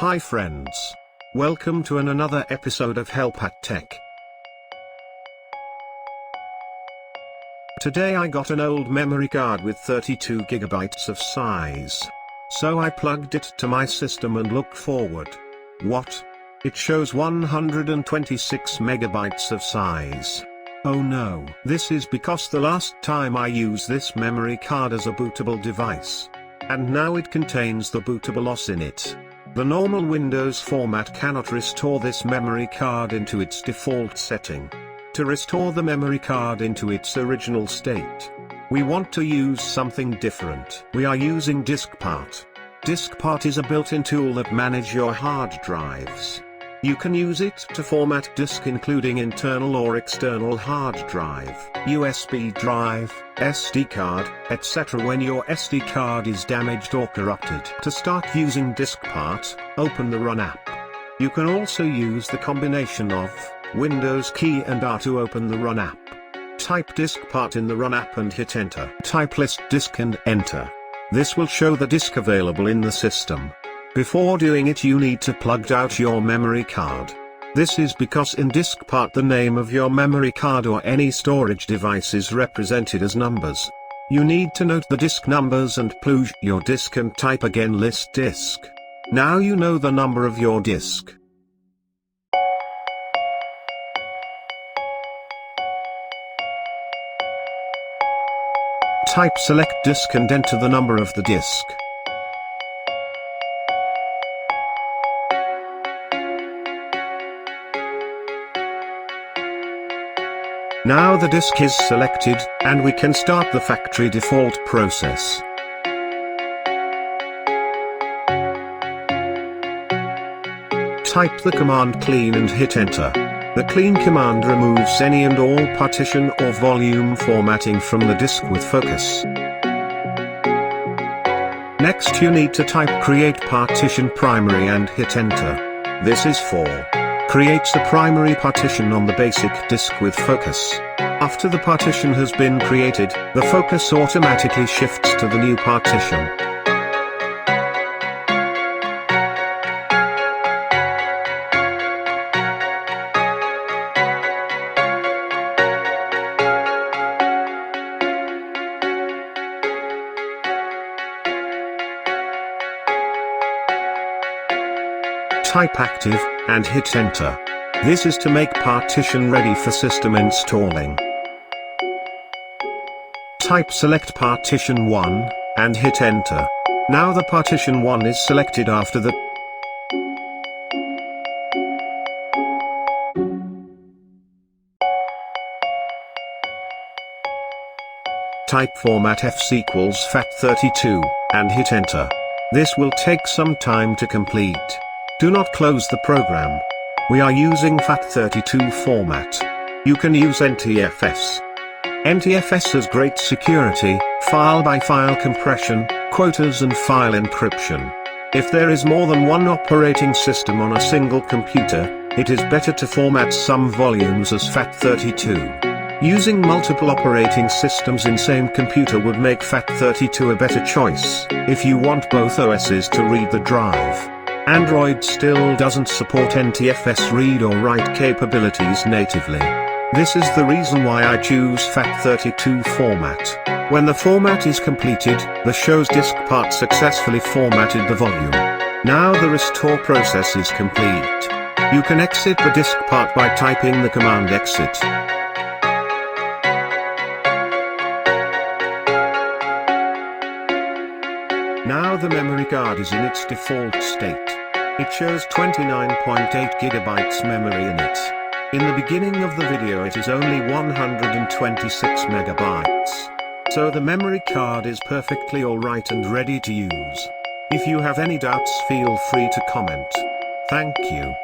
Hi friends. Welcome to another episode of Help at Tech. Today I got an old memory card with 32 gigabytes of size. So I plugged it to my system and look forward. What? It shows 126 megabytes of size. Oh no. This is because the last time I used this memory card as a bootable device. And now it contains the bootable OS in it. The normal Windows format cannot restore this memory card into its default setting. To restore the memory card into its original state, we want to use something different. We are using Diskpart. Diskpart is a built-in tool that manages your hard drives. You can use it to format disk including internal or external hard drive, USB drive, SD card, etc. when your SD card is damaged or corrupted. To start using Diskpart, open the Run app. You can also use the combination of Windows key and R to open the Run app. Type Diskpart in the Run app and hit enter. Type list disk and enter. This will show the disk available in the system. Before doing it you need to plug out your memory card. This is because in Diskpart the name of your memory card or any storage device is represented as numbers. You need to note the disk numbers and plug your disk and type again list disk. Now you know the number of your disk. Type select disk and enter the number of the disk. Now the disk is selected, and we can start the factory default process. Type the command clean and hit enter. The clean command removes any and all partition or volume formatting from the disk with focus. Next you need to type create partition primary and hit enter. This is for creates a primary partition on the basic disk with focus. After the partition has been created, the focus automatically shifts to the new partition. Type active, and hit enter. This is to make partition ready for system installing. Type select partition 1, and hit enter. Now the partition 1 is selected after the type format F equals FAT32, and hit enter. This will take some time to complete. Do not close the program. We are using FAT32 format. You can use NTFS. NTFS has great security, file-by-file compression, quotas and file encryption. If there is more than one operating system on a single computer, it is better to format some volumes as FAT32. Using multiple operating systems in same computer would make FAT32 a better choice, if you want both OSs to read the drive. Android still doesn't support NTFS read or write capabilities natively. This is the reason why I choose FAT32 format. When the format is completed, the shows Diskpart successfully formatted the volume. Now the restore process is complete. You can exit the Diskpart by typing the command exit. Now the memory card is in its default state. It shows 29.8 gigabytes memory in it. In the beginning of the video it is only 126 megabytes. So the memory card is perfectly alright and ready to use. If you have any doubts feel free to comment. Thank you.